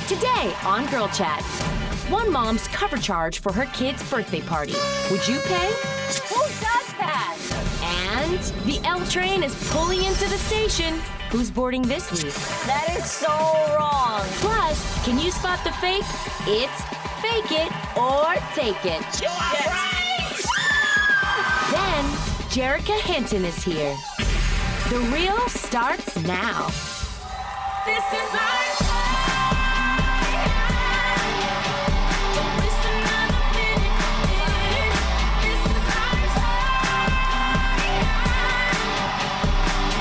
Today on Girl Chat, one mom's cover charge for her kid's birthday party. Would you pay? Who does that? And the L train is pulling into the station. Who's boarding this week? That is so wrong. Plus, can you spot the fake? It's fake it or take it. You are right! Then, Jerrica Hinton is here. The Real starts now. This is our time. Don't waste another minute. This is our time.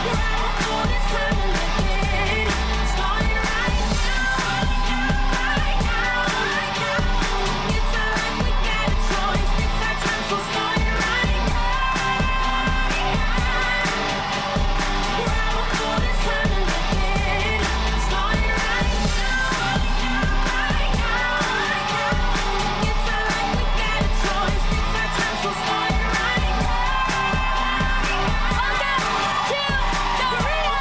Grab all this time and look it. Starting right now. It's our life, we got a choice. It's our time, so starting right now. Grab all this time and look it. Starting right now. It's our life, we got a choice. It's our time, so starting right now. Welcome to The Real.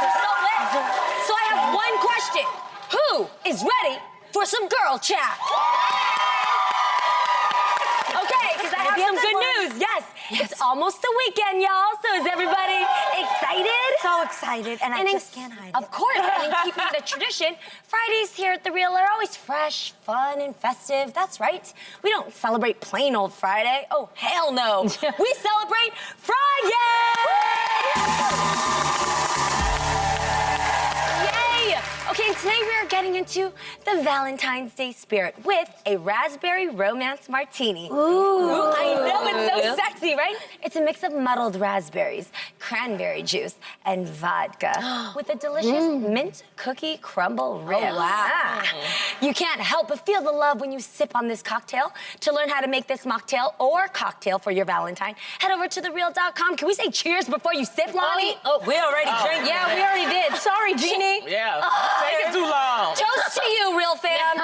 So I have one question. Who is ready for some girl chat? Okay, because I have some good news. Yes, it's almost the weekend, y'all. So is everybody excited? So excited, and I in- just can't hide Of it. course, and in keeping the tradition, Fridays here at The Real are always fresh, fun, and festive. That's right. We don't celebrate plain old Friday. Oh, hell no. We celebrate Friday! Yay! Okay, and today we are getting into the Valentine's Day spirit with a raspberry romance martini. Ooh, I know, it's so sexy, right? It's a mix of muddled raspberries, cranberry juice, and vodka with a delicious mint cookie crumble rim. Oh, wow. You can't help but feel the love when you sip on this cocktail. To learn how to make this mocktail or cocktail for your Valentine, head over to thereal.com. Can we say cheers before you sip, Lonnie? We already drank. Yeah, we already did. Sorry, Jeannie. Yeah, taking too long. Toast to you, real fam.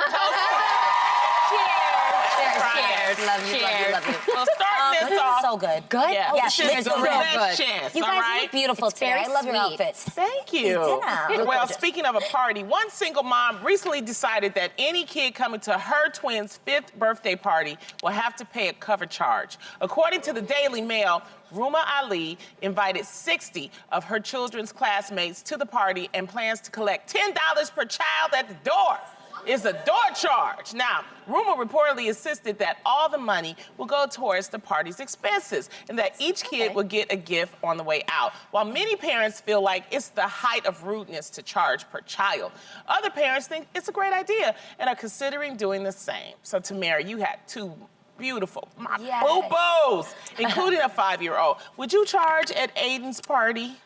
Cheers. Love you, love you, love you. So start this off. So good. Good? Yeah, Yes, this is it's the real roulette good. chance, You all guys right? look beautiful today. very I love your sweet. outfits. Thank you. dinner. Well, gorgeous. speaking of a party, one single mom recently decided that any kid coming to her twins' 5th birthday party will have to pay a cover charge. According to the Daily Mail, Ruma Ali invited 60 of her children's classmates to the party and plans to collect $10 per child at the door. It's a door charge. Now, Ruma reportedly insisted that all the money will go towards the party's expenses and that each kid will get a gift on the way out. While many parents feel like it's the height of rudeness to charge per child, other parents think it's a great idea and are considering doing the same. So, Tamara, you had two beautiful, my Yes. boo-boos, including a 5-year-old. Would you charge at Aiden's party?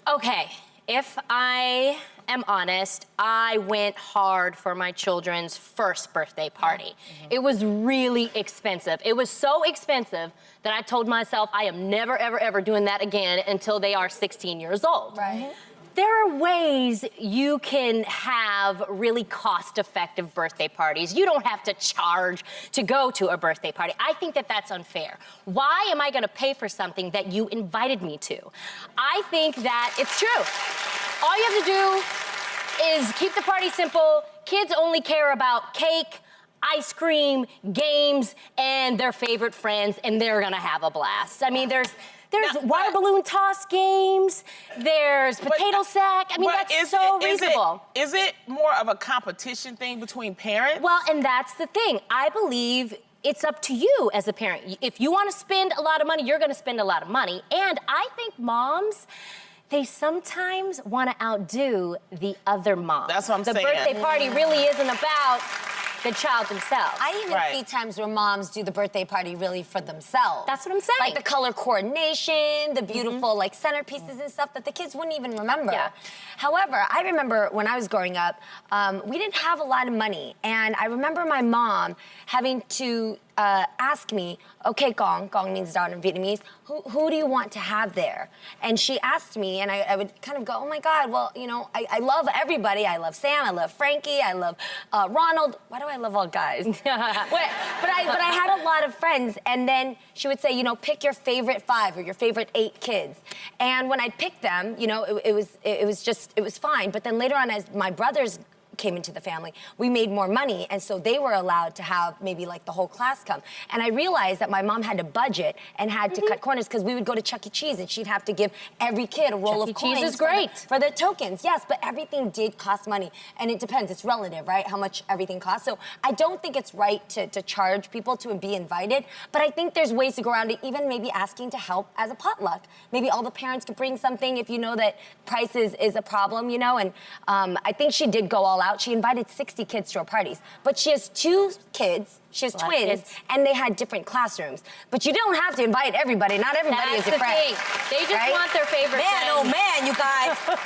Okay, if I am honest, I went hard for my children's first birthday party. It was really expensive. It was so expensive that I told myself I am never, ever, ever doing that again until they are 16 years old. Right. There are ways you can have really cost-effective birthday parties. You don't have to charge to go to a birthday party. I think that that's unfair. Why am I gonna pay for something that you invited me to? I think that it's true. All you have to do is keep the party simple. Kids only care about cake, ice cream, games, and their favorite friends, and they're gonna have a blast. I mean, there's water balloon toss games, there's potato sack. I mean, But that's so reasonable. Is it more of a competition thing between parents? Well, and that's the thing. I believe it's up to you as a parent. If you want to spend a lot of money, you're going to spend a lot of money. And I think moms, they sometimes want to outdo the other mom. That's what I'm saying. The birthday party really isn't about the child themselves. I even Right. see times where moms do the birthday party really for themselves. That's what I'm saying. Like the color coordination, the beautiful like centerpieces and stuff that the kids wouldn't even remember. Yeah. However, I remember when I was growing up, we didn't have a lot of money. And I remember my mom having to ask me, okay, Gong means daughter in Vietnamese, who do you want to have there? And she asked me, and I would kind of go, oh my God, well, you know, I love everybody. I love Sam, I love Frankie, I love Ronald. Why do I love all guys? but I had a lot of friends, and then she would say, you know, pick your favorite 5 or your favorite 8 kids. And when I picked them, you know, it was fine. But then later on, as my brothers came into the family, we made more money, and so they were allowed to have maybe like the whole class come. And I realized that my mom had to budget and had to cut corners, because we would go to Chuck E. Cheese and she'd have to give every kid a roll Chuck of E. coins. Cheese is great. For the tokens, yes, but everything did cost money, and it depends. It's relative, right? How much everything costs. So I don't think it's right to charge people to be invited, but I think there's ways to go around it, even maybe asking to help as a potluck. Maybe all the parents could bring something if you know that price is a problem, you know. And I think she did go all out. She invited 60 kids to her parties, but she has 2 kids. She has A lot of twins, kids. and they had different classrooms. But you don't have to invite everybody. Not everybody That's is your the friend. thing. They just right? want their favorite Man, friends. oh man, you guys.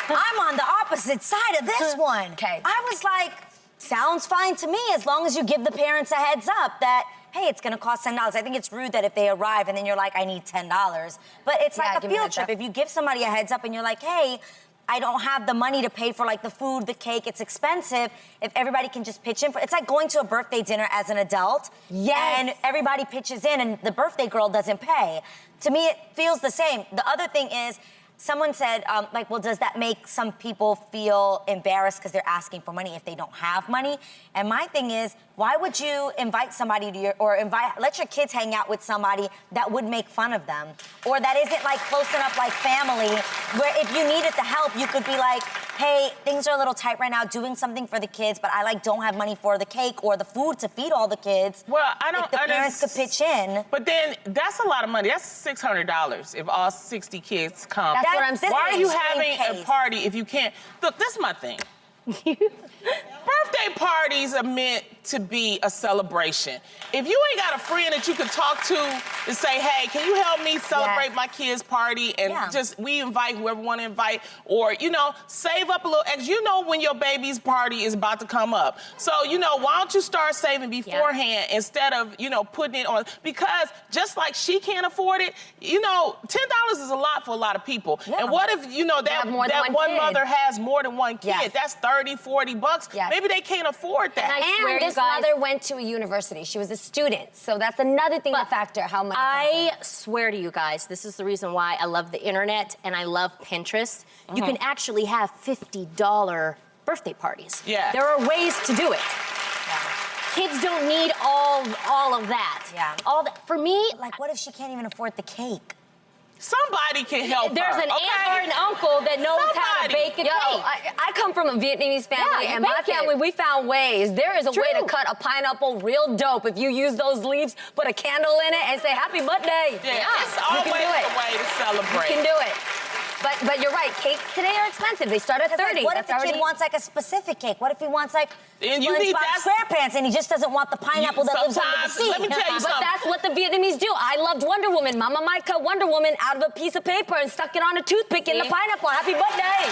I'm on the opposite side of this one. Okay. I was like, sounds fine to me as long as you give the parents a heads up that, hey, it's gonna cost $10. I think it's rude that if they arrive and then you're like, I need $10. But it's Yeah, like a give me a field heads trip. up. If you give somebody a heads up and you're like, hey, I don't have the money to pay for like the food, the cake, it's expensive. If everybody can just pitch in for it's like going to a birthday dinner as an adult. Yes. And everybody pitches in and the birthday girl doesn't pay. To me, it feels the same. The other thing is, someone said, like, well, does that make some people feel embarrassed because they're asking for money if they don't have money? And my thing is, why would you invite somebody to let your kids hang out with somebody that would make fun of them? Or that isn't like close enough like family, where if you needed the help, you could be like, hey, things are a little tight right now, doing something for the kids, but I like don't have money for the cake or the food to feed all the kids. Well, I don't If the parents could pitch in. But then that's a lot of money. That's $600 if all 60 kids come. That's what I'm saying. Why are you Extreme having a case. party if you can't? Look, this is my thing. Birthday parties are meant to be a celebration. If you ain't got a friend that you can talk to say, hey, can you help me celebrate Yes. my kid's party? And Yeah. just, we invite whoever want to invite. Or, you know, save up a little extra. You know when your baby's party is about to come up. So, you know, why don't you start saving beforehand instead of, you know, putting it on? Because just like she can't afford it, you know, $10 is a lot for a lot of people. Yeah. And what if, you know, that have more than that one one kid. mother has more than one kid? Yes. That's $30, $40. Yes. Maybe they can't afford that. And I swear, And you this guys- mother went to a university. She was a student. So that's another thing to But factor how much. I swear to you guys, this is the reason why I love the internet and I love Pinterest. You can actually have $50 birthday parties. Yeah. There are ways to do it. Kids don't need all of that. Yeah. All that. For me, Like, what if she can't even afford the cake? Somebody can help there's her. an okay? aunt or an uncle that knows how to Somebody. bake a Yo, cake. I come from a Vietnamese family, Yeah, you and my bake it. family, we found ways. There is a way to True. cut a pineapple real dope if you use those leaves, put a candle in it, and say happy birthday. Yeah, it's you always can do it. a way to celebrate. You can do it. But you're right, cakes today are expensive. They start at 'Cause, 30. like, what if That's the kid already- wants like a specific cake? What if he wants like And you need SpongeBob SquarePants and he just doesn't want the pineapple that lives under the sometimes- sea? let me tell you But something. that's what the Vietnamese do. I loved Wonder Woman. Mama might cut Wonder Woman out of a piece of paper and stuck it on a toothpick in the See? pineapple. Happy birthday.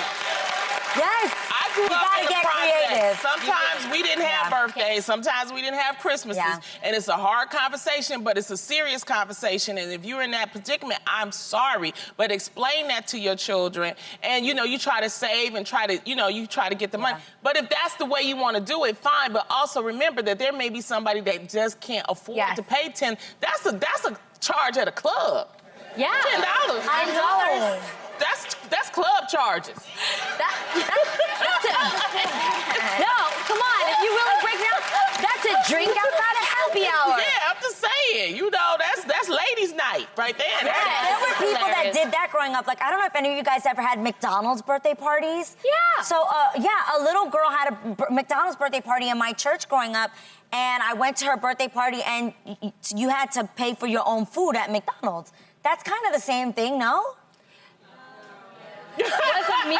Yes. I grew You up gotta in the get projects. creative. Sometimes we didn't have birthdays. Sometimes we didn't have Christmases. Yeah. And it's a hard conversation, but it's a serious conversation. And if you're in that predicament, I'm sorry. But explain that to your children. And, you know, you try to save and try to, you know, you try to get the money. But if that's the way you want to do it, fine. But also remember that there may be somebody that just can't afford Yes. to pay 10. That's a charge at a club. Yeah. $10. I know. That's club charges. That's it. No, come on. If you really break it down, that's a drink outside of happy hour. Yeah, I'm just saying. You know, that's ladies' night right there. There were people that hilarious. did that growing up. Like, I don't know if any of you guys ever had McDonald's birthday parties. Yeah. So, yeah, a little girl had a McDonald's birthday party in my church growing up, and I went to her birthday party, and you had to pay for your own food at McDonald's. That's kind of the same thing, no? Was a meal.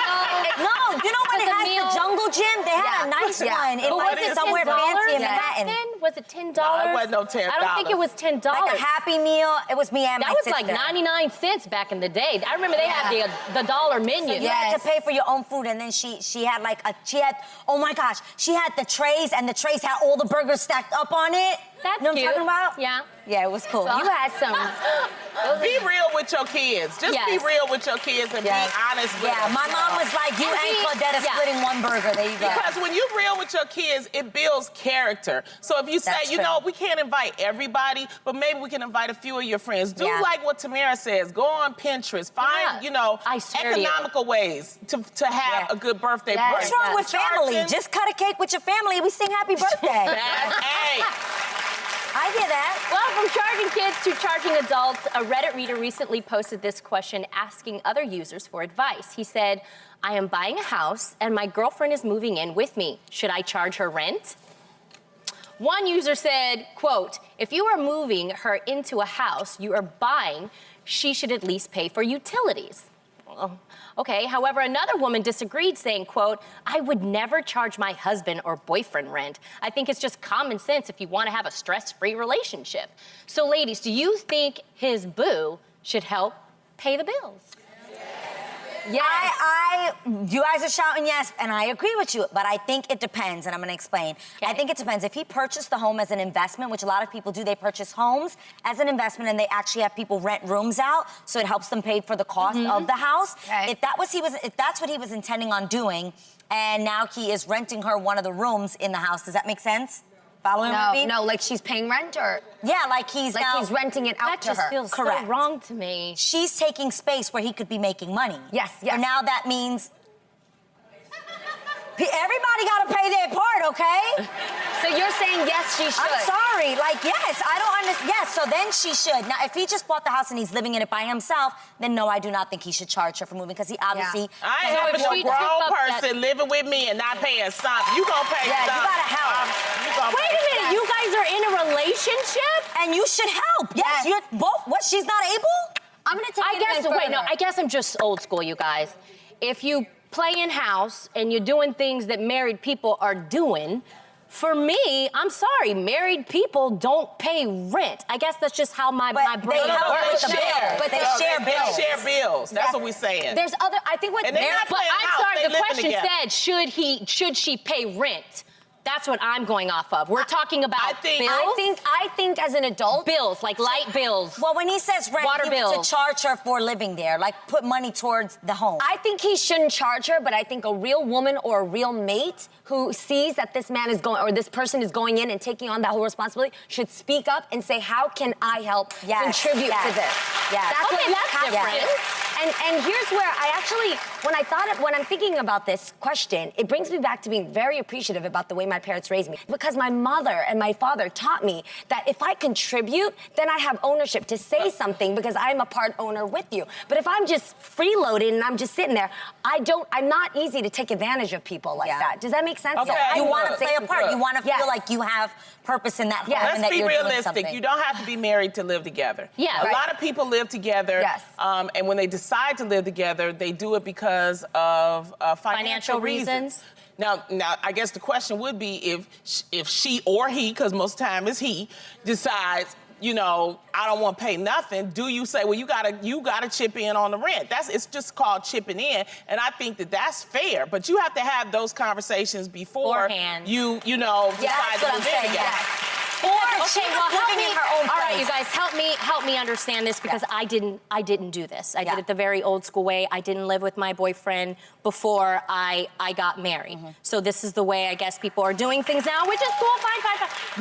No, you know when Was it a has meal- the jungle gym? They had a nice Yeah. one in But like was it somewhere $10? fancy in in Manhattan. Was it $10? No, it wasn't no $10. I don't think it was $10. Like a Happy Meal. It was me and that my was sister. like 99 cents back in the day. I remember they had the dollar menu. You had to pay for your own food, and then she had oh my gosh, she had the trays, and the trays had all the burgers stacked up on it. That's you know what cute. I'm talking about? Yeah. Yeah, it was cool. You had some. Be real with your kids. Just be Yes. real with your kids and Yes. be honest with Yeah, them. my mom was like, you And and be- Claudetta yeah. splitting one burger. There you go. Because when you're real with your kids, it builds character. So if you say, That's you true. know, we can't invite everybody, but maybe we can invite a few of your friends. Do Yeah. like what Tamara says. Go on Pinterest. Find, Yeah. I swear to you. economical ways to have Yeah. a good birthday Yes. party. What's wrong with family? Charging- Just cut a cake with your family and we sing happy birthday. Hey, I hear that. Well, from charging kids to charging adults, a Reddit reader recently posted this question asking other users for advice. He said, I am buying a house and my girlfriend is moving in with me. Should I charge her rent? One user said, quote, if you are moving her into a house you are buying, she should at least pay for utilities. Well, okay, however, another woman disagreed, saying, quote, I would never charge my husband or boyfriend rent. I think it's just common sense if you want to have a stress-free relationship. So ladies, do you think his boo should help pay the bills? Yes. You guys are shouting yes, and I agree with you, but I think it depends, and I'm gonna explain. I think it depends. If he purchased the home as an investment, which a lot of people do, they purchase homes as an investment and they actually have people rent rooms out, so it helps them pay for the cost of the house. Okay. If that's what he was intending on doing, and now he is renting her one of the rooms in the house, does that make sense? Following me? No, like she's paying rent or Yeah, like he's like now, he's renting it out That to just her. feels Correct. so wrong to me. she's taking space where he could be making money. Yes, yes. So now that means everybody got to pay their part, okay? So you're saying yes, she should. I'm sorry. Like, yes, I don't understand. Yes, so then she should. Now, if he just bought the house and he's living in it by himself, then no, I do not think he should charge her for moving because he obviously. I So ain't if having she a grown took up that- person living with me and not paying something. You gonna pay Yeah, you something. gotta help. You gonna Wait pay a minute, you guys are in a relationship? And you should help. Yes, you're both. What? She's not able? I'm gonna take I it guess, even wait, no, further. I guess I'm just old school, you guys. If you play in house and you're doing things that married people are doing, for me, I'm sorry, married people don't pay rent. I guess that's just how my But brain they help works. with the bills. But they they share bills. They share bills. That's what we're saying. There's other. I think what And they're not But playing I'm house, sorry, they the living question together. said, should she pay rent? That's what I'm going off of. We're talking about I think- bills. I think as an adult, Bills, like light bills. Well, when he says rent, Water you need bills. to charge her for living there. Like, put money towards the home. I think he shouldn't charge her, but I think a real woman or a real mate who sees that this man is going or this person is going in and taking on that whole responsibility should speak up and say, how can I help contribute to this? Yes. That's Okay, what you that's have to different. do. And here's where I actually, when I'm thinking about this question, it brings me back to being very appreciative about the way my parents raised me. Because my mother and my father taught me that if I contribute, then I have ownership to say something because I'm a part owner with you. But if I'm just freeloaded and I'm just sitting there, I'm not easy to take advantage of people like Yeah. that. Does that make sense? Okay. You I want to look. play a part. You want to Yes. feel like you have purpose in that home Yes. and Let's that be you're doing realistic. something. You don't have to be married to live together. Yeah, A right. lot of people live together. Yes. And when they decide to live together, they do it because of financial reasons. Now, I guess the question would be if she or he, because most of the time it's he, decides, you know, I don't want to pay nothing. Do you say, well, you gotta chip in on the rent? It's just called chipping in, and I think that that's fair. But you have to have those conversations before Beforehand. you decide that's to what I'm live in saying, together. yes. Okay, well, help living me. in her own All right, place. you guys, help me understand this because I didn't do this. I Yeah. did it the very old school way. I didn't live with my boyfriend before I got married. So this is the way I guess people are doing things now, which is cool. Fine.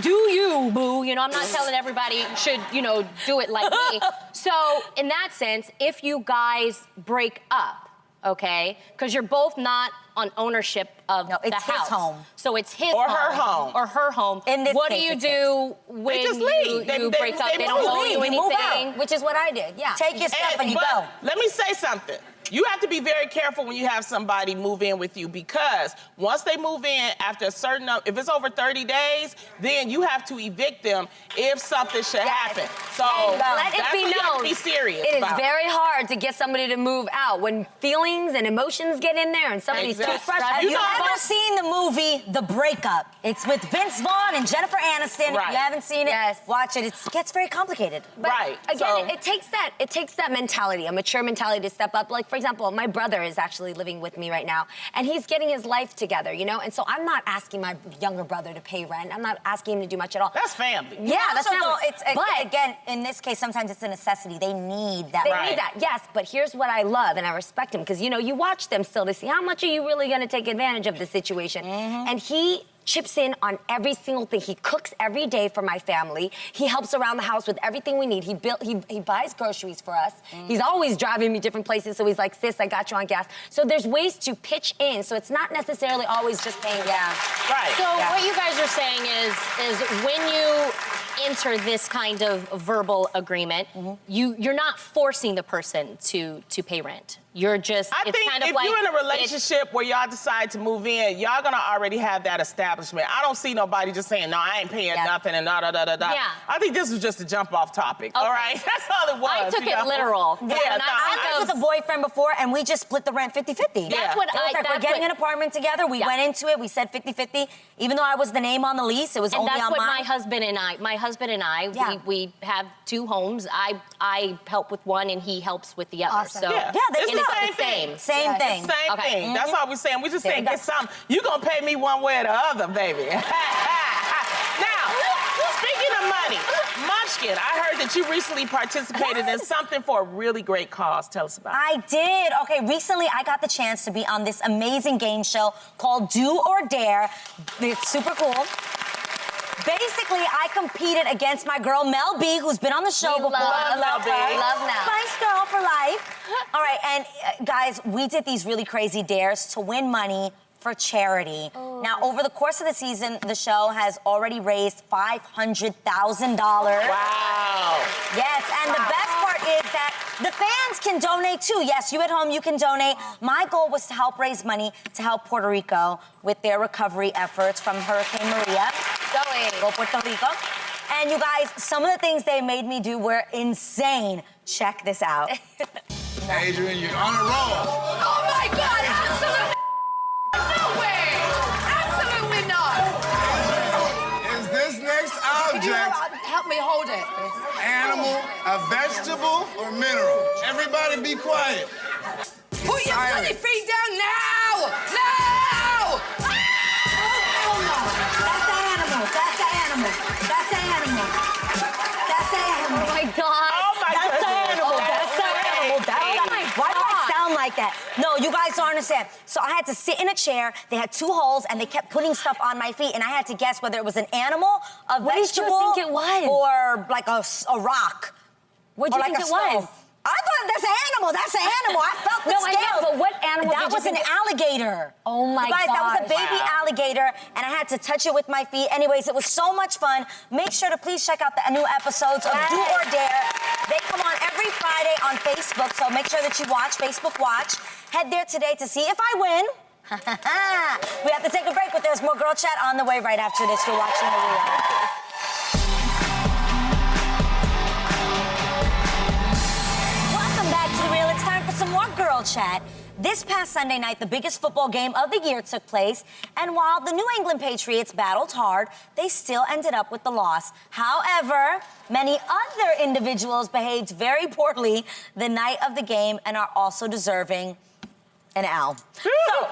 Do you, boo? You know, I'm not telling everybody should, do it like me. So in that sense, if you guys break up, okay, because you're both not on ownership of No, it's the his house. home. So it's his Or home. her home. Or her home. In this what case, do you it's do when just you leave. They break up? They don't move. owe you You move out. anything. Which is what I did, yeah. Take your stuff and you but go. let me say something. You have to be very careful when you have somebody move in with you because once they move in after a certain, if it's over 30 days, then you have to evict them if something should happen. So Let it that's be what you have known, to be serious it is about. very hard to get somebody to move out when feelings and emotions get in there and somebody's too Exactly. frustrated. Have You you know ever about- seen the movie movie, The Breakup. It's with Vince Vaughn and Jennifer Aniston. If Right. you haven't seen it, Yes. watch it. It gets very complicated. Right. Again, So- it takes that mentality, a mature mentality to step up. Like, for example, my brother is actually living with me right now, and he's getting his life together, you know? And so I'm not asking my younger brother to pay rent. I'm not asking him to do much at all. That's family. Yeah, that's Also, family. though, it's But- again, in this case, sometimes it's a necessity. They need that. They Right. need that, yes, but here's what I love, and I respect him, because, you know, you watch them still to see how much are you really going to take advantage of the situation. And he chips in on every single thing. He cooks every day for my family. He helps around the house with everything we need. He buys groceries for us. He's always driving me different places, so he's like, sis, I got you on gas. So there's ways to pitch in, so it's not necessarily always just paying down. Right. So what you guys are saying is when you enter this kind of verbal agreement, you're not forcing the person to pay rent. You're just I it's think kind of if like you're in a it's- relationship where y'all decide to move in, y'all gonna already have that establishment. I don't see nobody just saying, no, I ain't paying Yeah. nothing and da da da da da. Yeah. I think this was just a jump off topic. All Okay. right, that's all it was. I took you it know? literal. Yeah, And no, I I think was of- with a boyfriend before, and we just split the rent 50-50. Yeah. That's what It was like, we're that's getting what- an apartment together. We Yeah. went into it. We said 50-50. Even though I was the name on the lease, it was And only that's on what mine. my husband and I, Yeah. we have two homes. I help with one and he helps with the other. Awesome. So Yeah. Yeah, they It's do the that. same thing. Same thing. Same Okay. thing. That's all we're saying. We're just There saying you go. get something. You gonna pay me one way or the other, baby. Now, speaking of money, Munchkin, I heard that you recently participated in something for a really great cause. Tell us about it. I did. Okay, recently I got the chance to be on this amazing game show called Do or Dare. It's super cool. Basically, I competed against my girl Mel B, who's been on the show We before. love I Mel B. her. Love Mel. Spice Girl for life. All right, and guys, we did these really crazy dares to win money for charity. Now, over the course of the season, the show has already raised $500,000. Wow. Yes, and the best part is that the fans can donate too. Yes, you at home, you can donate. My goal was to help raise money to help Puerto Rico with their recovery efforts from Hurricane Maria. Go Puerto Rico. And you guys, some of the things they made me do were insane. Check this out. Adrian, you're on a roll. Oh my God, absolutely no way! Absolutely not! Is this next object Help me hold it. animal, a vegetable, or mineral? Everybody be quiet. Put your Silence. bloody feet down now! Now! That's an animal. That's an animal. That's an animal. That's an animal. Oh my God. Oh my That's goodness. an animal. That's an animal. Why do I sound like that? No, you guys don't understand. So I had to sit in a chair. They had two holes, and they kept putting stuff on my feet, and I had to guess whether it was an animal, a What did you vegetable, think it was? or like a rock. What do or you like think a it was? stone. I thought that's an animal. That's an animal. I felt the No, I know, scales. but what animal That did you was an think alligator. Oh, my You guys, that was a gosh. baby Wow. alligator, and I had to touch it with my feet. Anyways, it was so much fun. Make sure to please check out the new episodes of Do or Dare. They come on every Friday on Facebook, so make sure that you watch Facebook Watch. Head there today to see if I win. We have to take a break, but there's more Girl Chat on the way right after this. You're watching Maria. Welcome back to The Real. It's time for some more Girl Chat. This past Sunday night, the biggest football game of the year took place, and while the New England Patriots battled hard, they still ended up with the loss. However, many other individuals behaved very poorly the night of the game and are also deserving an L. So,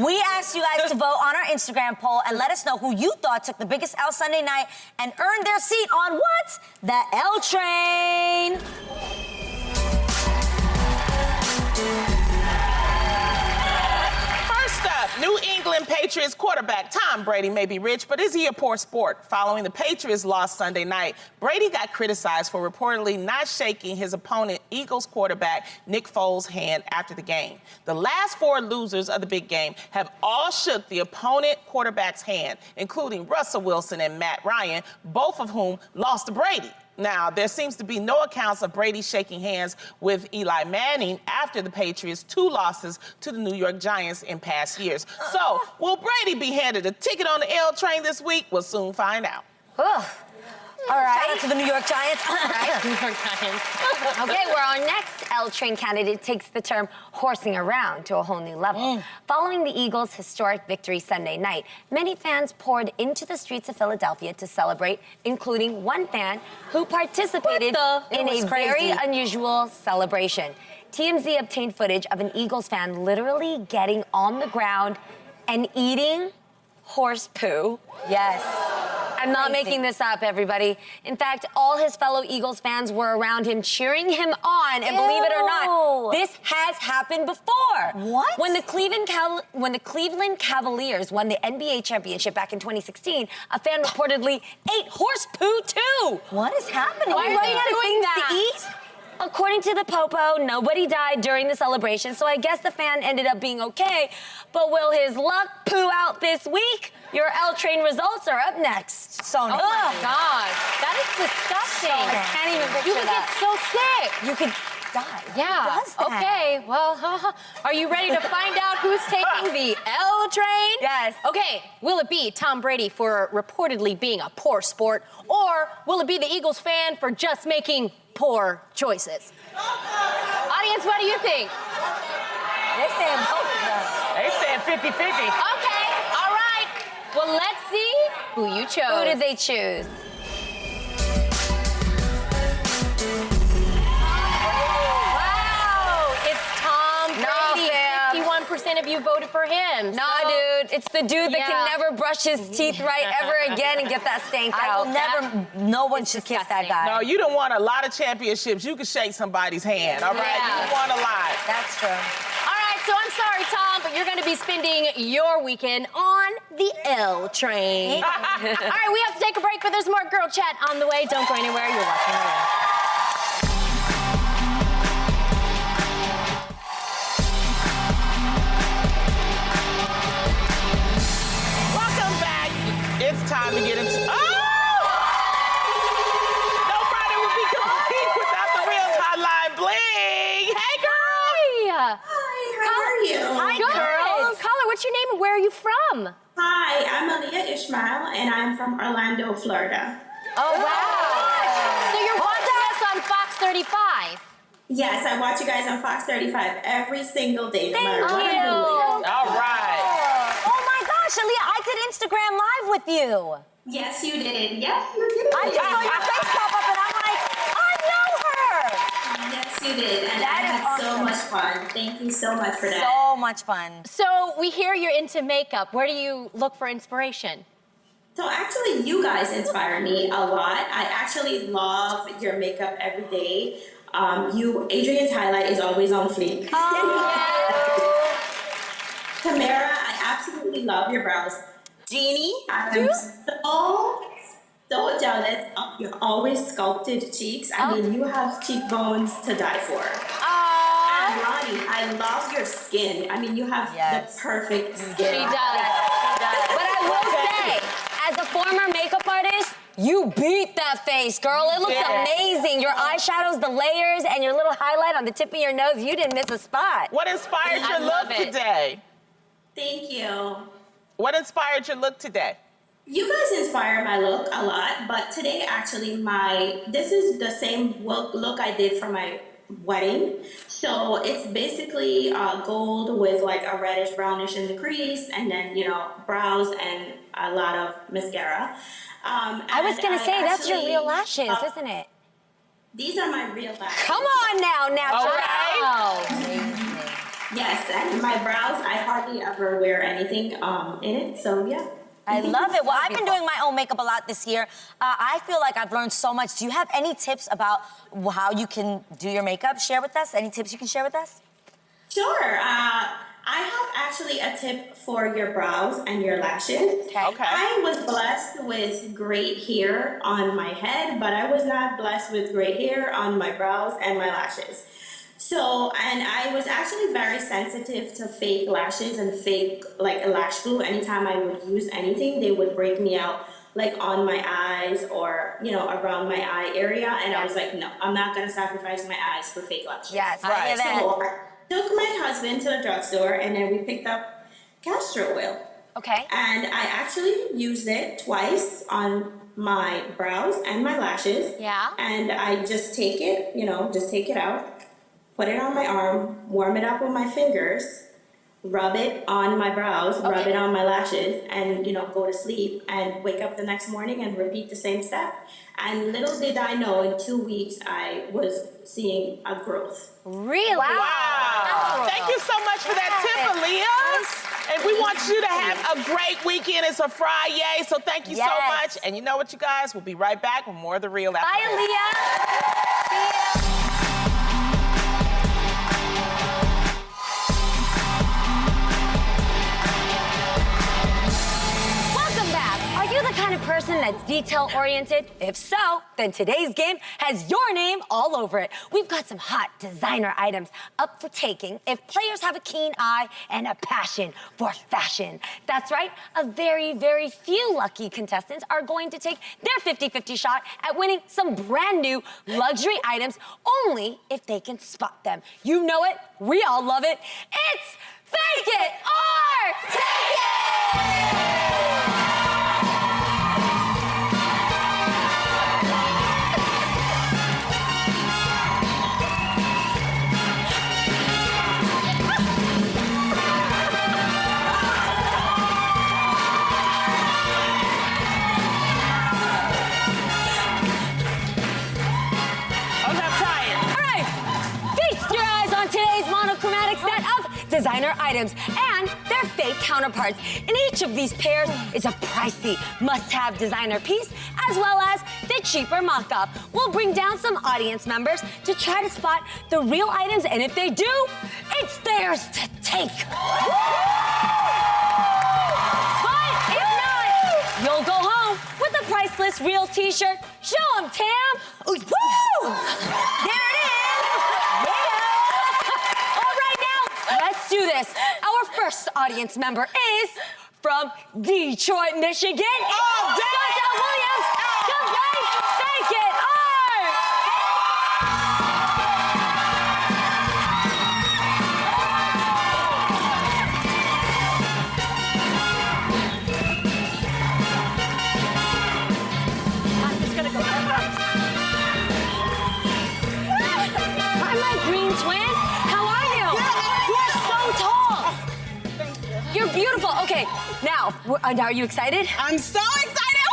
we asked you guys to vote on our Instagram poll and let us know who you thought took the biggest L Sunday night and earned their seat on what? The L Train. First up, New England Patriots quarterback Tom Brady may be rich, but is he a poor sport? Following the Patriots' loss Sunday night, Brady got criticized for reportedly not shaking his opponent Eagles quarterback Nick Foles' hand after the game. The last four losers of the big game have all shook the opponent quarterback's hand, including Russell Wilson and Matt Ryan, both of whom lost to Brady. Now, there seems to be no accounts of Brady shaking hands with Eli Manning after the Patriots' two losses to the New York Giants in past years. So, will Brady be handed a ticket on the L train this week? We'll soon find out. Ugh. All right. Shout out to the New York Giants. Okay, where our next L Train candidate takes the term horsing around to a whole new level. Following the Eagles' historic victory Sunday night, many fans poured into the streets of Philadelphia to celebrate, including one fan who participated in a very unusual celebration. TMZ obtained footage of an Eagles fan literally getting on the ground and eating horse poo. Yes. I'm not making this up, everybody. In fact, all his fellow Eagles fans were around him cheering him on, and believe it or not, this has happened before. What? When the Cleveland Cavaliers won the NBA championship back in 2016, a fan reportedly ate horse poo too. What is happening? Why are they doing that? To eat? According to the Popo, nobody died during the celebration, so I guess the fan ended up being okay. But will his luck poo out this week? Your L Train results are up next. So nasty. Oh my God, that is disgusting. I can't even picture You could that. get so sick. You could die. Yeah. Who does that? Okay. Well, are you ready to find out who's taking the L Train? Yes. Okay. Will it be Tom Brady for reportedly being a poor sport, or will it be the Eagles fan for just making poor choices? Audience, what do you think? They saying both of them. They said 50-50. Okay. All right. Well, let's see who you chose. Who did they choose? Wow, it's Tom Brady. fam. 51% of you voted for him. Nah, dude. It's the dude that Yeah. can never brush his teeth right ever again and get that stank I out. will never, no one should kiss that guy. No, you don't want a lot of championships. You can shake somebody's hand, all right? Yeah. You won a lot. That's true. All right, so I'm sorry, Tom, but you're going to be spending your weekend on the L Train. All right, we have to take a break, but there's more girl chat on the way. Don't go anywhere. You're watching Maroon. Welcome back. It's time to get into. Oh! No Friday would be complete without the real hotline bling. Hey, girl. Hi. How are you? Hi, girls. Caller, what's your name and where are you from? Hi, I'm Aaliyah Ishmael, and I'm from Orlando, Florida. Oh, wow. So you're watching us on Fox 35. Yes, I watch you guys on Fox 35 every single day, no matter Thank what you. I'm doing. All right. Oh my gosh, Aaliyah, I did Instagram Live with you. Yes, you did. Yes, you did. I just saw your face pop up and I'm like, I know her. Yes, you did. And That I is had so awesome. much fun. Thank you so much for that. So much fun. So we hear you're into makeup. Where do you look for inspiration? So actually, you guys inspire me a lot. I actually love your makeup every day. Adrian's highlight is always on fleek. Tamara, I absolutely love your brows. Jeannie, I'm so jealous of your always sculpted cheeks. I mean, you have cheekbones to die for. And Ronnie, I love your skin. I mean, you have Yes. the perfect skin. She does. But I will say, as a former makeup artist, you beat that face, girl. It looks amazing. Your eyeshadows, the layers, and your little highlight on the tip of your nose, you didn't miss a spot. What inspired I your love look it. today? Thank you. What inspired your look today? You guys inspire my look a lot, but today actually this is the same look I did for my wedding. So it's basically gold with like a reddish brownish in the crease, and then brows and a lot of mascara. I was gonna say, that's your real lashes, uh, isn't it? These are my real lashes. Come on now, natural. Oh. Yes, and my brows, I hardly ever wear anything in it, so yeah. I love it. Well, I've been doing my own makeup a lot this year. I feel like I've learned so much. Do you have any tips about how you can do your makeup? Share with us. Any tips you can share with us? Sure. I have actually a tip for your brows and your lashes. Okay. I was blessed with great hair on my head, but I was not blessed with great hair on my brows and my lashes. So, and I was actually very sensitive to fake lashes and fake like lash glue. Anytime I would use anything, they would break me out like on my eyes or, around my eye area. And I was like, no, I'm not gonna sacrifice my eyes for fake lashes. Yes, Right. I hear that. So I took my husband to the drugstore and then we picked up castor oil. Okay. And I actually used it twice on my brows and my lashes. Yeah. And I just take it, just take it out, put it on my arm, warm it up with my fingers, rub it on my brows, rub it on my lashes, and go to sleep and wake up the next morning and repeat the same step. And little did I know, in 2 weeks I was seeing a growth. Really? Wow. Thank you so much for that tip, Aaliyah. And we want you to have a great weekend. It's a Friday, so thank you so much. And you know what, you guys? We'll be right back with more of The Real after Bye, this. Aaliyah. See ya. Welcome back. Are you the kind of person that's detail-oriented? If so, then today's game has your name all over it. We've got some hot designer items up for taking if players have a keen eye and a passion for fashion. That's right, a very, very few lucky contestants are going to take their 50-50 shot at winning some brand new luxury items only if they can spot them. You know it, we all love it. It's Fake It or Take It! Designer items and their fake counterparts. And each of these pairs is a pricey must-have designer piece, as well as the cheaper mock-up. We'll bring down some audience members to try to spot the real items, and if they do, it's theirs to take. But if not, you'll go home with a priceless real t-shirt. Show 'em, Tam. Woo! There it is. Yeah. Let's do this. Our first audience member is from Detroit, Michigan. Oh, Dontel Williams. Come play Fake It Art. I'm just gonna go back. Hi, my green twin. How are you? You're so tall. You're beautiful. Okay, now, are you excited? I'm so excited.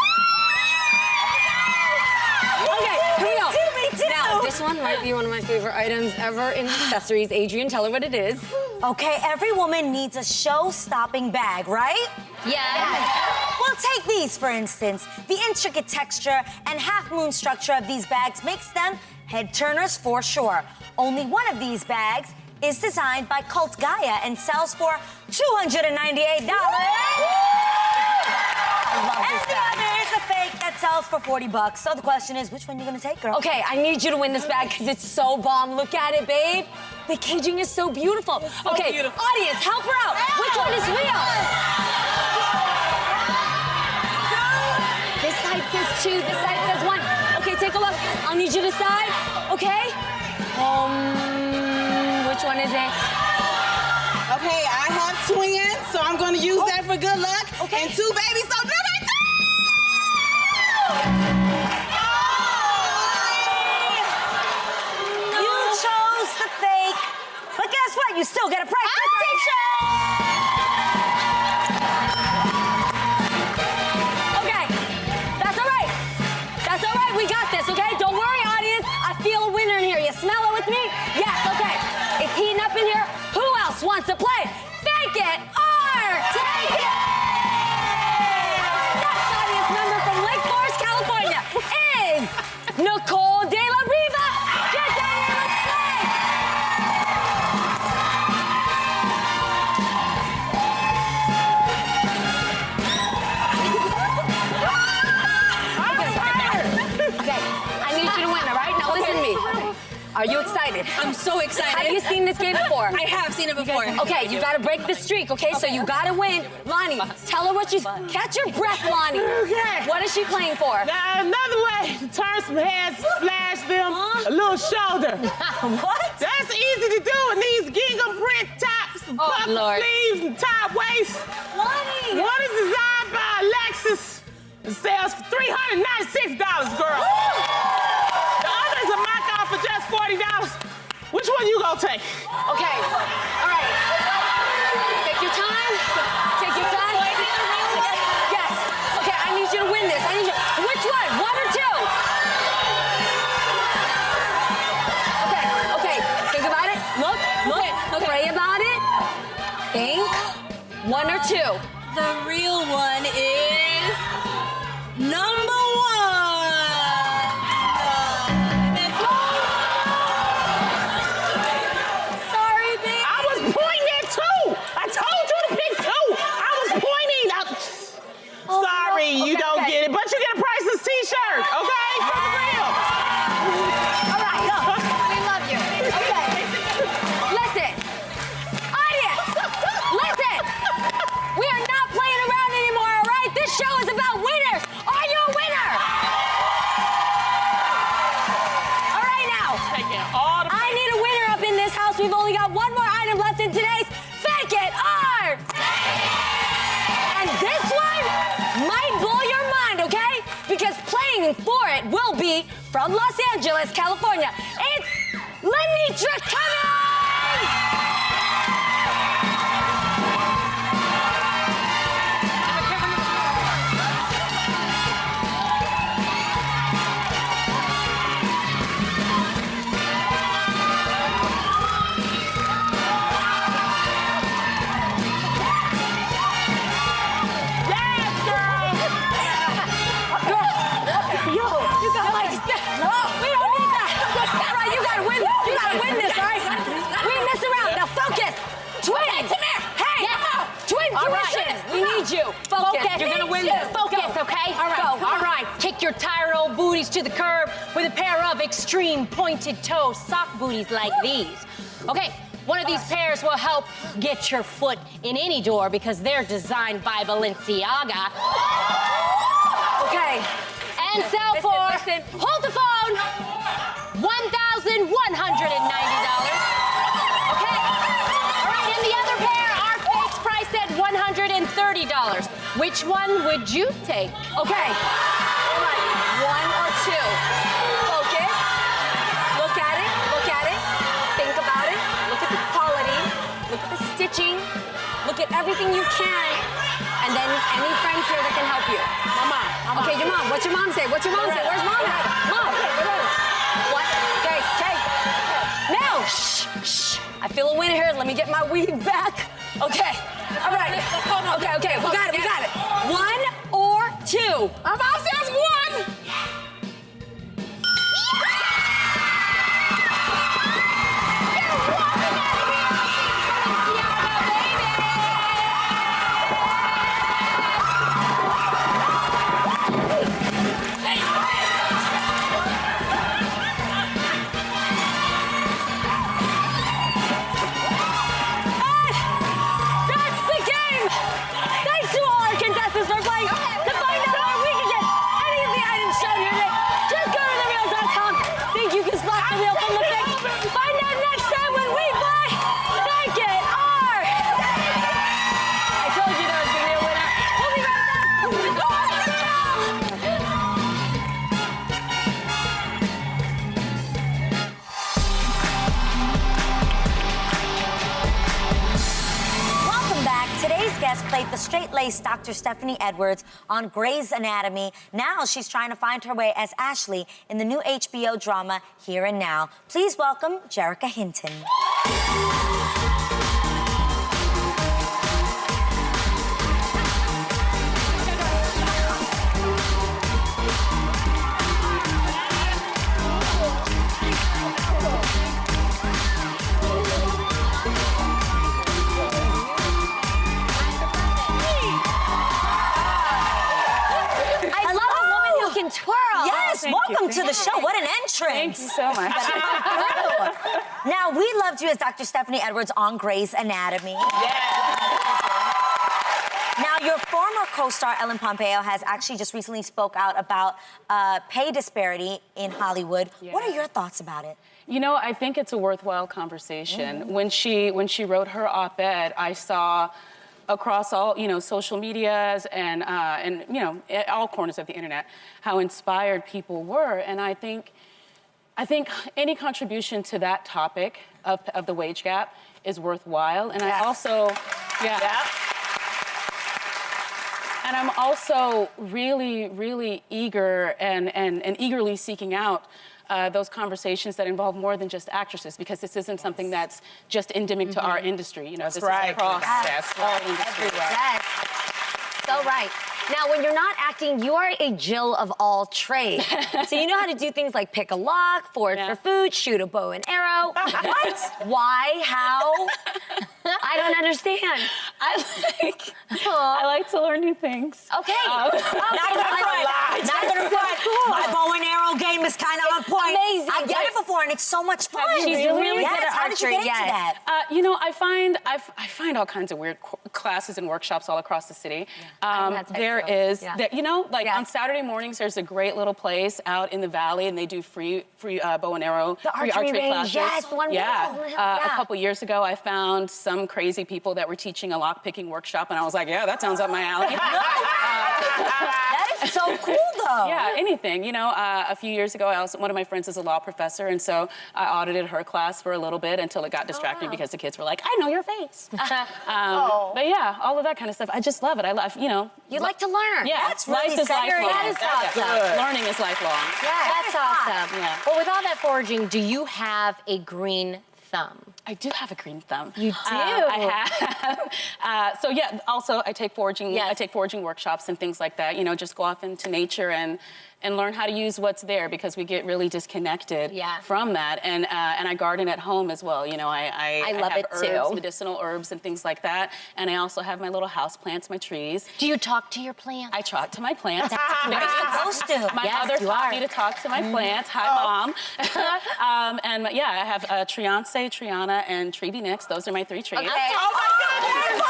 Okay, here we go. Me too. Now, this one might be one of my favorite items ever in accessories. Adrian, tell her what it is. Okay, every woman needs a show-stopping bag, right? Yes. Well, take these, for instance. The intricate texture and half-moon structure of these bags makes them head-turners for sure. Only one of these bags is designed by Cult Gaia and sells for $298. I love this bag. And the other is a fake that sells for $40. So the question is, which one are you gonna take, girl? Okay, I need you to win this bag because it's so bomb. Look at it, babe. The caging is so beautiful. Okay, audience, help her out. Which one is real? This side says 2, this side says 1. Okay, take a look. I'll need you to decide, okay? Which one is it? Okay, I have twins, so I'm gonna use that for good luck. Okay. And 2 babies, so number 2! You chose the fake, but guess what? You still get a priceless t-shirt. Okay, that's all right. That's all right, we got this, okay? Don't worry, audience. I feel a winner in here. You smell it with me? Yes, okay. It's heating up in here. Who else wants to play Fake It or Take It? Next audience member from Lake Forest, California is Nicole De La Riva. Get down here, let's play. Okay, I need you to win, all right? Now listen to me. Are you excited? I'm so excited. Have you seen this game before? I have seen it before. Okay, you gotta break the streak, okay? So you gotta win. Lonnie, tell her what she's... Catch your breath, Lonnie. Okay. What is she playing for? Now, another way to turn some heads, flash them, a little shoulder. What? That's easy to do in these gingham print tops. puff Lord. sleeves and top waist. One is designed by Alexis and sells for $396, girl. The other is a mock-off for just $40. Which one you gonna take? Okay. All right. Take your time. Take your time. Yes. Okay, I need you to win this. I need you. Which one? One or two? Okay. Okay. Think about it. Look. Look. Pray about it. Think. One or two. The real one is number one. Sorry, babe. I was pointing at two. I told you to pick two. I was pointing. Sorry, you don't get it, but you get a priceless T-shirt, okay? For real. All right. Look. We love you. Okay. Listen. Audience. Listen. We are not playing around anymore, all right? This show is about winners. Are you a winner? All right, now. Taking all the. I need a winner up in this house. We've only got one more item left in today's Fake It or. And this one might blow your mind, okay? Because playing for it will be from Los Angeles, California. It's Lenitra Cummings! Yes, girl. Yo, you got like, no, we don't need that. All right, you gotta win. You gotta win this, all right? We ain't mess around. Now focus. Twin. Hey, twin tuition. We need you. Focus. You're gonna win this. Focus, okay? All right, Go. All right. Kick your tired old booties to the curb with a pair of extreme pointed toe sock booties like these. Okay. One of these pairs will help get your foot in any door because they're designed by Balenciaga. Okay. And sell for, hold the phone, $1,190. Okay? All right, and the other pair are fakes priced at $130. Which one would you take? Okay. All right. One or two. Focus. Look at it. Look at it. Think about it. Look at the quality. Look at the stitching. Look at everything you can. And then any friends here that can help you. Mama. Okay, your mom. What's your mom say? What's your mom say? Where's mom at? Mom. What? Okay. Now, shh. I feel a winner here. Let me get my weave back. Okay. All right. Okay. We got it. One or two. My mom says one. That's the game! Thanks to all our contestants for playing. To find out where we can get any of the items shown here today, just go to TheReal.com. Think you can spot the real from the fake? Find out next time when we play Fake It or. I told you there was gonna be a winner. We'll be right back. Welcome back. Today's guest played the straight-laced Dr. Stephanie Edwards on Grey's Anatomy. Now she's trying to find her way as Ashley in the new HBO drama Here and Now. Please welcome Jerrica Hinton. I love a woman who can twirl. Yes, welcome to the show. What an entrance. Thank you so much. Now, we loved you as Dr. Stephanie Edwards on Grey's Anatomy. Yeah. Now, your former co-star Ellen Pompeo has actually just recently spoke out about pay disparity in Hollywood. What are your thoughts about it? You know, I think it's a worthwhile conversation. When she wrote her op-ed, I saw across all, social medias and at all corners of the internet, how inspired people were. And I think any contribution to that topic of the wage gap is worthwhile. And I also, and I'm also really, really eager and eagerly seeking out those conversations that involve more than just actresses, because this isn't something that's just endemic to our industry. This is across all industries. Yes. So right. Now, when you're not acting, you are a Jill of all trades. So you know how to do things like pick a lock, forage for food, shoot a bow and arrow. What? Why? How? I don't understand. I like to learn new things. Okay. Not gonna front. My bow and arrow game is kind of on point. Amazing. I've done it before, and it's so much fun. She's really good at How did you archery, get into that? I find all kinds of weird classes and workshops all across the city. There is on Saturday mornings, there's a great little place out in the valley, and they do free bow and arrow, free archery range, classes. yes, the one A couple years ago, I found some crazy people that were teaching a lock-picking workshop, and I was like, yeah, that sounds up my alley. That is so cool, though. Yeah, anything. A few years ago, one of my friends is a law professor, and so I audited her class for a little bit until it got distracting because the kids were like, I know your face. But yeah, all of that kind of stuff. I just love it. I love, You like to learn. Yeah, That's really life is lifelong. That is awesome. Learning is lifelong. That's awesome. Yeah. Well, with all that foraging, do you have a green thumb? I do have a green thumb. You do? I have. Also I take foraging. Yes. I take foraging workshops and things like that. Just go off into nature and learn how to use what's there, because we get really disconnected from that. And I garden at home as well. I love have it herbs, too. medicinal herbs and things like that. And I also have my little house plants, my trees. Do you talk to your plants? I talk to my plants. You're supposed to. My Yes, mother you taught are. me to talk to my plants. Hi, Mom. I have Triance, Triana, and Treeby Nix. Those are my 3 trees. Okay. Oh my goodness!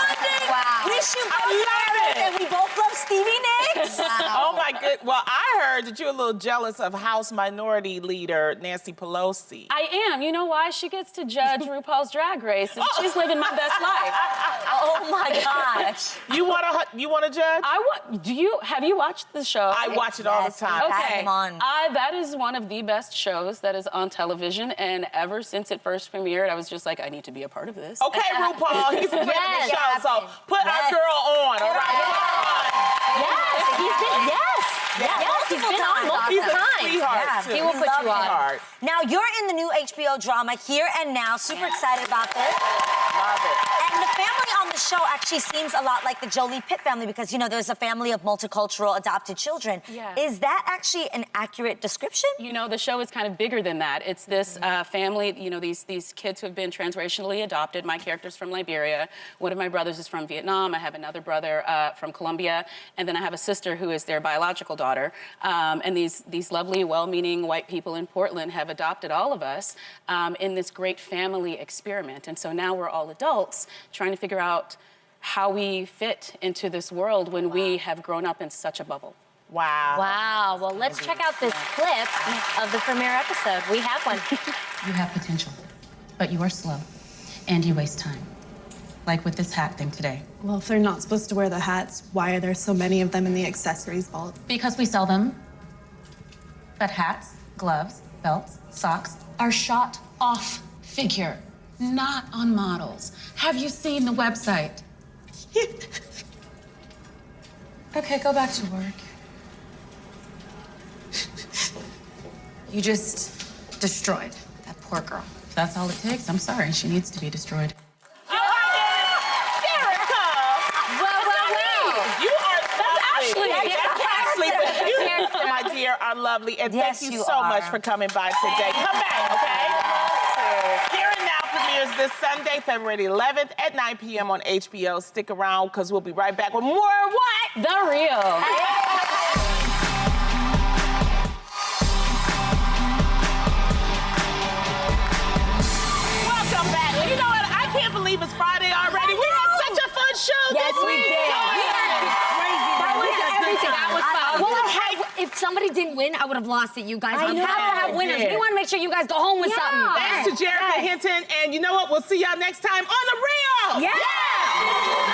Wow. We should both love it. And we both love Stevie Nicks. Oh my good. Well, I heard that you're a little jealous of House Minority Leader Nancy Pelosi. I am. You know why? She gets to judge RuPaul's Drag Race, and she's living my best life. Oh my gosh. You want to judge? Have you watched the show? I watch it all the time. Yes, Okay. him on. That is one of the best shows that is on television, and ever since it first premiered, I was just like, I need to be a part of this. Okay, RuPaul, he's playing the show, so put our girl on, all right? Yes, he's been on He's multiple a times. sweetheart, too. He will put you on. Sweetheart. Now, you're in the new HBO drama Here and Now. Super excited about this. Love it. And the family on the show actually seems a lot like the Jolie Pitt family, because, there's a family of multicultural adopted children. Yeah. Is that actually an accurate description? The show is kind of bigger than that. It's this family, these kids who have been transracially adopted. My character's from Liberia. One of my brothers is from Vietnam. I have another brother from Colombia. And then I have a sister who is their biological daughter. And these lovely, well-meaning white people in Portland have adopted all of us in this great family experiment. And so now we're all adults trying to figure out how we fit into this world when we have grown up in such a bubble. Wow. Wow. Well, let's check out this clip of the premiere episode. We have one. You have potential, but you are slow, and you waste time. Like with this hat thing today. Well, if they're not supposed to wear the hats, why are there so many of them in the accessories vault? Because we sell them. But hats, gloves, belts, socks are shot off figure, not on models. Have you seen the website? Okay, go back to work. You just destroyed that poor girl. If that's all it takes, I'm sorry. She needs to be destroyed. My dear, are lovely, and Yes, thank you you so are. much for coming by today. Come back, okay? Here and Now premieres this Sunday, February 11th at 9 p.m. on HBO. Stick around, because we'll be right back with more what? The Real. Welcome back. You know what? I can't believe it's Friday already. We had such a fun show Yes, this we week. did. We had crazy If somebody didn't win, I would have lost it, you guys. I I'm know. happy to have winners. We want to make sure you guys go home with something. Thanks to Jerica Hinton, and you know what? We'll see y'all next time on The Real. Yeah.